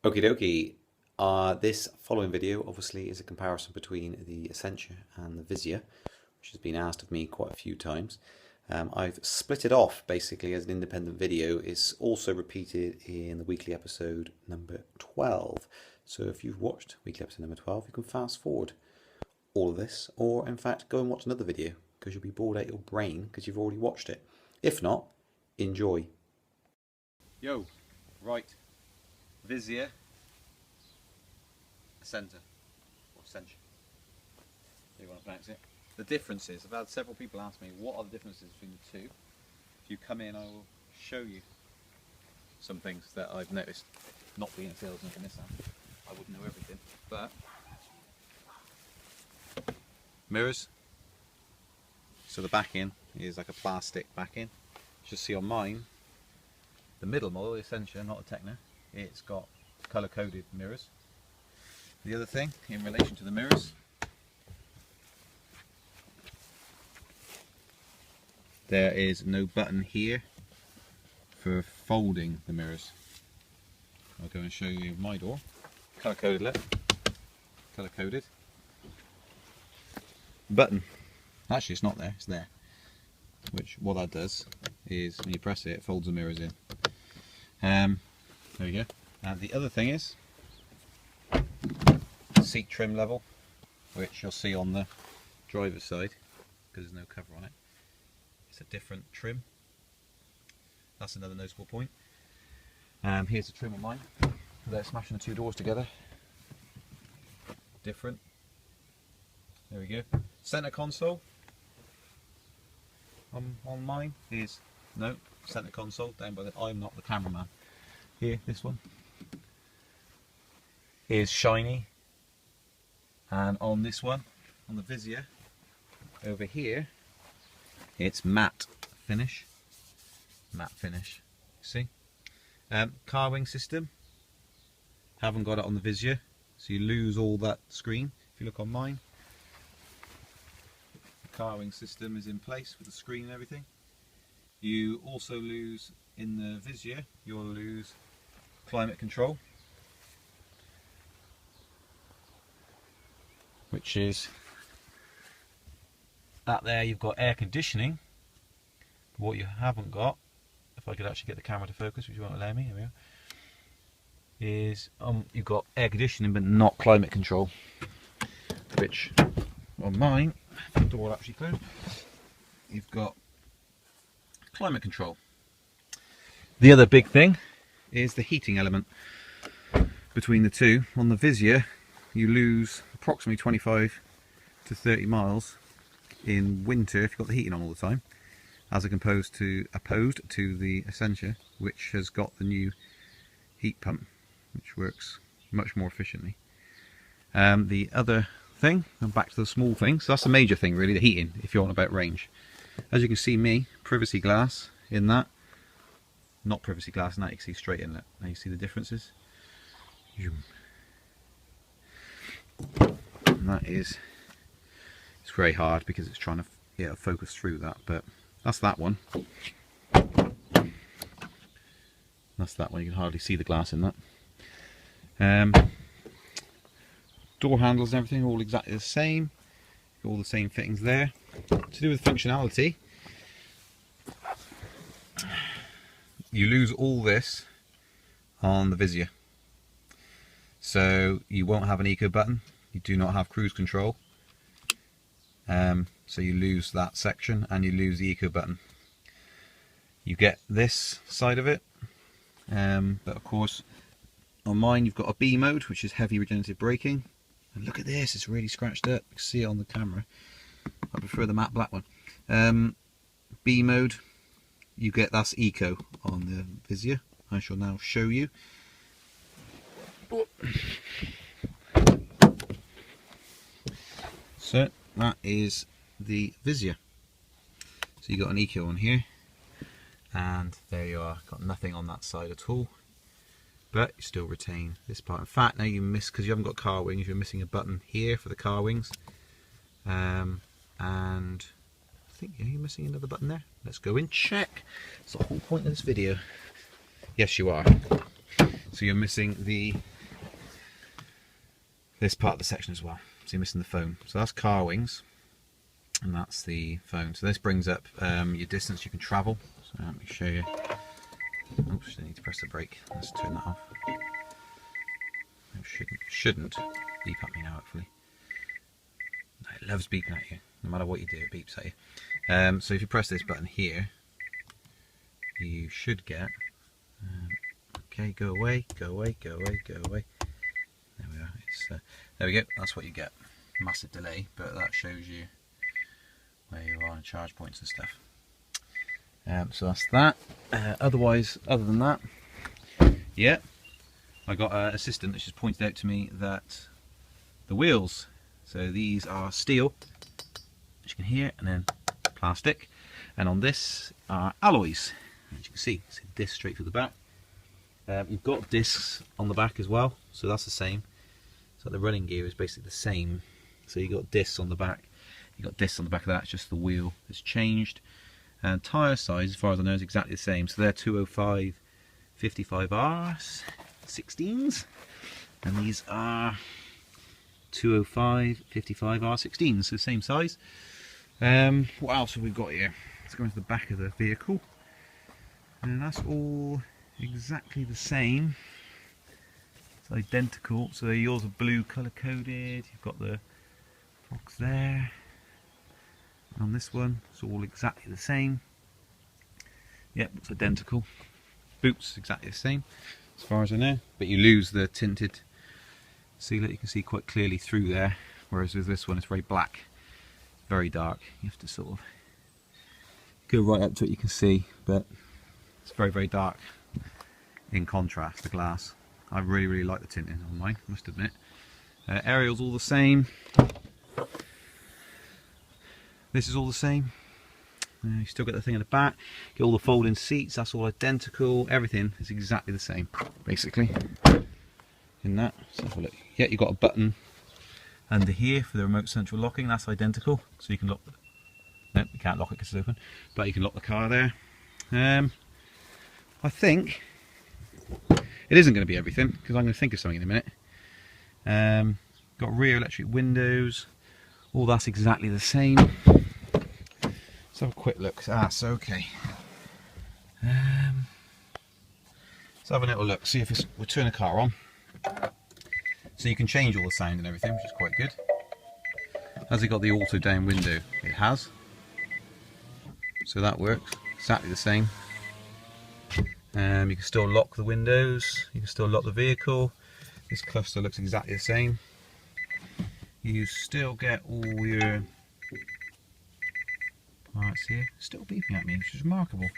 Okie dokie. This following video obviously is a comparison between the Acenta and the Visia, which has been asked of me quite a few times. I've split it off basically as an independent video. It's also repeated in the weekly episode number 12. So if you've watched weekly episode number 12, you can fast forward all of this, or in fact go and watch another video because you'll be bored out your brain because you've already watched it. If not, enjoy. Yo, right. Visia, Acenta, or Acenta, if you want to pronounce it. The differences, I've had several people ask me what are the differences between the two. If you come in, I will show you some things that I've noticed. Not being a salesman for Nissan, I wouldn't know everything, but mirrors. So the backing is like a plastic backing. You'll see on mine, the middle model, the Acenta, not the Techno, it's got colour-coded mirrors. The other thing in relation to the mirrors, there is no button here for folding the mirrors. I'll go and show you my door. Colour-coded, look. Colour-coded. Button. Actually, it's not there, it's there. Which, what that does is, when you press it, it folds the mirrors in. There we go. And the other thing is seat trim level, which you'll see on the driver's side because there's no cover on it. It's a different trim. That's another noticeable point. Here's the trim on mine. They're smashing the two doors together. Different. There we go. Center console on mine is no center console down by the. I'm not the cameraman. Here, this one is shiny, and on this one, on the Visia, over here, it's matte finish. Matte finish. See? Carwing system. Haven't got it on the Visia, so you lose all that screen. If you look on mine, the Carwing system is in place with the screen and everything. You also lose in the Visia. You'll lose climate control, which is that there. You've got air conditioning. What you haven't got, if I could actually get the camera to focus, which you won't allow me, here we are, is you've got air conditioning but not climate control, which on mine, if the door actually closed, you've got climate control. The other big thing is the heating element between the two. On the Visia, you lose approximately 25 to 30 miles in winter if you've got the heating on all the time, as opposed to the Acenta, which has got the new heat pump, which works much more efficiently. The other thing, and back to the small things, so that's the major thing really, the heating, if you're on about range. As you can see, me, privacy glass in that, not privacy glass in that, you can see straight in it. Now you see the differences. And that is, it's very hard because it's trying to focus through that, but that's that one. That's that one, you can hardly see the glass in that. Door handles and everything all exactly the same. All the same fittings there. To do with functionality, you lose all this on the Visia. So you won't have an eco button, you do not have cruise control. So you lose that section and you lose the eco button. You get this side of it, but of course on mine you've got a B mode, which is heavy regenerative braking. And look at this, it's really scratched up. You can see it on the camera. I prefer the matte black one. B mode, you get, that's eco on the Visia. I shall now show you. So that is the Visia. So you got an eco on here, and there you are. Got nothing on that side at all, but you still retain this part. In fact, now you miss, because you haven't got car wings, you're missing a button here for the car wings, and I think you're missing another button there. Let's go and check. It's the whole point of this video. Yes, you are. So you're missing the this part of the section as well. So you're missing the phone. So that's Carwings, and that's the phone. So this brings up your distance you can travel. So let me show you. Oops, I need to press the brake. Let's turn that off. It shouldn't beep at me now, hopefully. No, it loves beeping at you. No matter what you do, it beeps at you. So if you press this button here, you should get... okay, go away, go away, go away, go away. There we are. There we go. That's what you get. Massive delay, but that shows you where you are on charge points and stuff. So that's that. Otherwise, other than that, yeah, I got an assistant that just pointed out to me that the wheels, so these are steel, as you can hear, and then plastic, and on this are alloys, as you can see. So disc straight through the back. You've got discs on the back as well, so that's the same. So the running gear is basically the same. So you've got discs on the back. You've got discs on the back of that. It's just the wheel has changed. And tyre size, as far as I know, is exactly the same. So they're 205 55R 16s, and these are 205 55R 16s, so same size. What else have we got here? Let's go into the back of the vehicle, and that's all exactly the same. It's identical. So yours are blue colour coded. You've got the box there. And on this one, it's all exactly the same. Yep, it's identical. Boots exactly the same, as far as I know. But you lose the tinted sealer. You can see quite clearly through there. Whereas with this one, it's very black, very dark. You have to sort of go right up to it. You can see, but it's very, very dark. In contrast, the glass. I really, really like the tinting on mine, I must admit. Aerial's all the same. This is all the same. You still get the thing in the back. Get all the folding seats. That's all identical. Everything is exactly the same, basically. In that, let's have a look. Yeah, you've got a button under here for the remote central locking. That's identical. So you can lock. Nope, you can't lock it because it's open. But you can lock the car there. I think. It isn't going to be everything, because I'm going to think of something in a minute. Got rear electric windows. All that's exactly the same. Let's have a quick look. So okay. Let's have a little look. See if we'll turn the car on. So you can change all the sound and everything, which is quite good. Has it got the auto down window? It has. So that works. Exactly the same. You can still lock the windows, you can still lock the vehicle. This cluster looks exactly the same. You still get all your parts here. Still beeping at me, which is remarkable.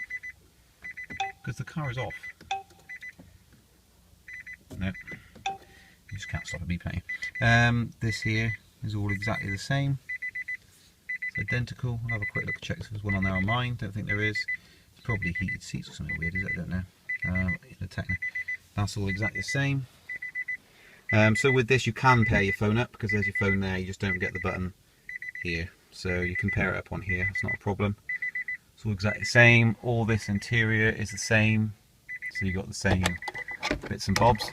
Because the car is off. Nope. You just can't stop it beeping at you. This here is all exactly the same. It's identical. I'll have a quick look to check if there's one on there on mine. Don't think there is. Probably heated seats or something weird, is it? I don't know. That's all exactly the same. So with this, you can pair your phone up, because there's your phone there. You just don't get the button here. So you can pair it up on here. It's not a problem. It's all exactly the same. All this interior is the same. So you've got the same bits and bobs.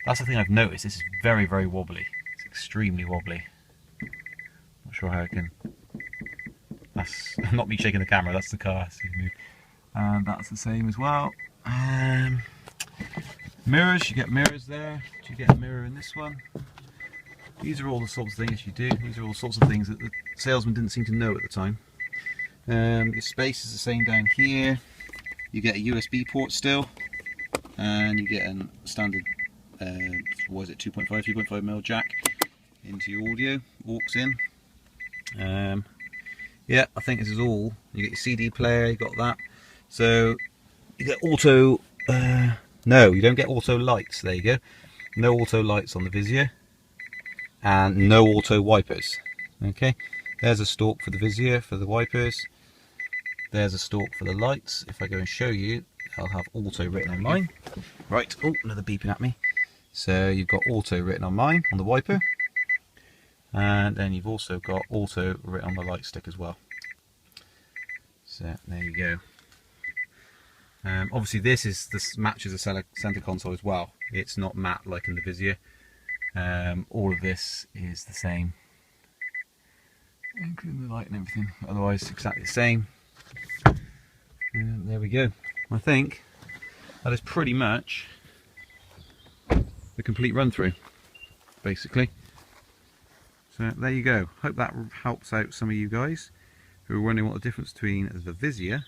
That's the thing I've noticed. This is very, very wobbly. It's extremely wobbly. Not sure how I can. That's not me shaking the camera. That's the car. And that's the same as well. Mirrors, you get mirrors there. Do you get a mirror in this one? These are all the sorts of things you do. These are all sorts of things that the salesman didn't seem to know at the time. The space is the same down here. You get a USB port still, and you get a standard, what is it, 3.5mm jack into your audio, aux in. Yeah, I think this is all. You get your CD player, you got that. So you get auto, no, you don't get auto lights, there you go. No auto lights on the Visia, and no auto wipers. Okay, there's a stalk for the Visia for the wipers. There's a stalk for the lights. If I go and show you, I'll have auto written on mine. Right, oh, another beeping at me. So you've got auto written on mine, on the wiper. And then you've also got auto written on the light stick as well. So there you go. Obviously this matches the center console as well. It's not matte like in the Visia. All of this is the same, including the light and everything. Otherwise, it's exactly the same. And there we go. I think that is pretty much the complete run through, basically. So there you go. Hope that helps out some of you guys who are wondering what the difference between the Visia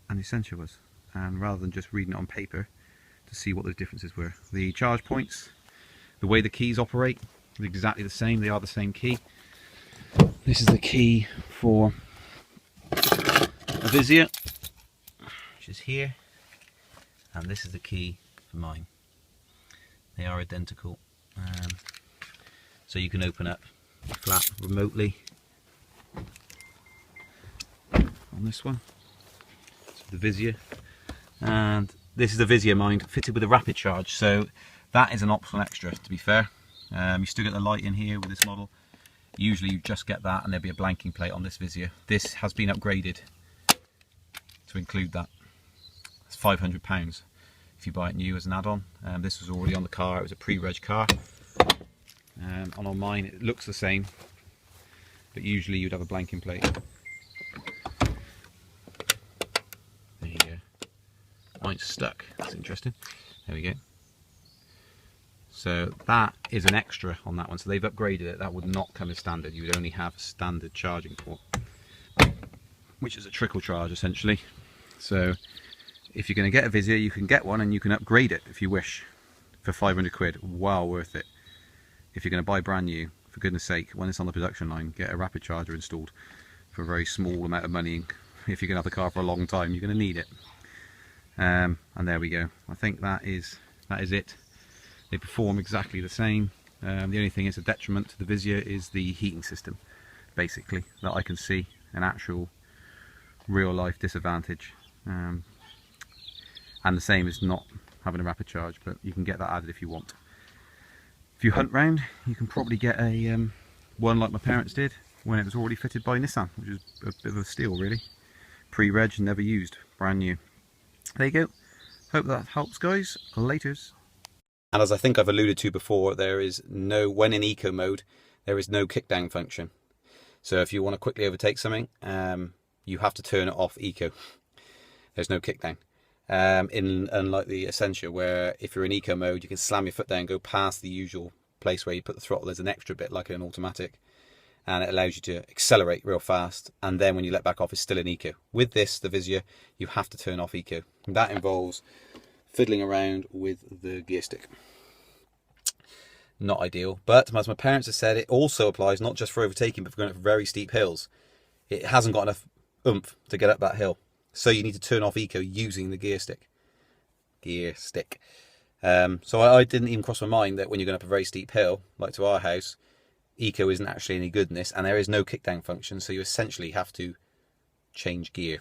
and the Acenta was, and rather than just reading it on paper, to see what those differences were. The charge points, the way the keys operate, are exactly the same. They are the same key. This is the key for a Visia, which is here, and this is the key for mine. They are identical. So you can open up the flap remotely on this one. So the Visia, and this is the Visia, mind, fitted with a rapid charge, so that is an optional extra, to be fair. You still get the light in here with this model. Usually you just get that, and there'll be a blanking plate on this Visia. This has been upgraded to include that. It's £500 if you buy it new as an add-on. This was already on the car, it was a pre-reg car. And on mine it looks the same, but usually you'd have a blanking plate. There you go. Mine's stuck, that's interesting. There we go. So that is an extra on that one, so they've upgraded it. That would not come as standard. You would only have a standard charging port, which is a trickle charge essentially. So if you're going to get a Visia, you can get one and you can upgrade it if you wish for 500 quid. Well worth it. If you're going to buy brand new, for goodness sake, when it's on the production line, get a rapid charger installed for a very small amount of money. If you're going to have the car for a long time, you're going to need it. And there we go. I think that is it. They perform exactly the same. The only thing that's a detriment to the Visia is the heating system, basically, that I can see an actual real life disadvantage. And the same as not having a rapid charge, but you can get that added if you want. If you hunt round, you can probably get a one like my parents did when it was already fitted by Nissan, which is a bit of a steal really. Pre-reg, never used, brand new. There you go. Hope that helps, guys. Laters. And as I think I've alluded to before, there is no, when in eco mode, there is no kickdown function. So if you want to quickly overtake something, you have to turn it off eco. There's no kickdown. Unlike the Acenta, where if you're in eco mode, you can slam your foot down, go past the usual place where you put the throttle. There's an extra bit like an automatic, and it allows you to accelerate real fast, and then when you let back off, it's still in eco. With this, the Visia, you have to turn off eco. And that involves fiddling around with the gear stick. Not ideal, but as my parents have said, it also applies not just for overtaking, but for going up very steep hills. It hasn't got enough oomph to get up that hill. So you need to turn off eco using the gear stick. So I didn't even cross my mind that when you're going up a very steep hill, like to our house, eco isn't actually any good in this, and there is no kickdown function, so you essentially have to change gear.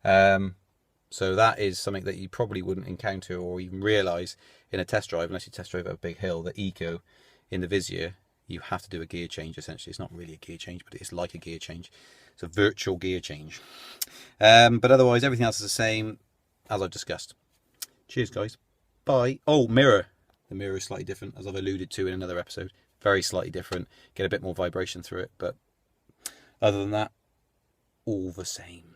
So that is something that you probably wouldn't encounter or even realise in a test drive, unless you test drive at a big hill, that eco in the Visia, you have to do a gear change essentially. It's not really a gear change, but it's like a gear change. It's a virtual gear change. But otherwise, everything else is the same as I've discussed. Cheers, guys. Bye. Oh, mirror. The mirror is slightly different, as I've alluded to in another episode. Very slightly different. Get a bit more vibration through it, but other than that, all the same.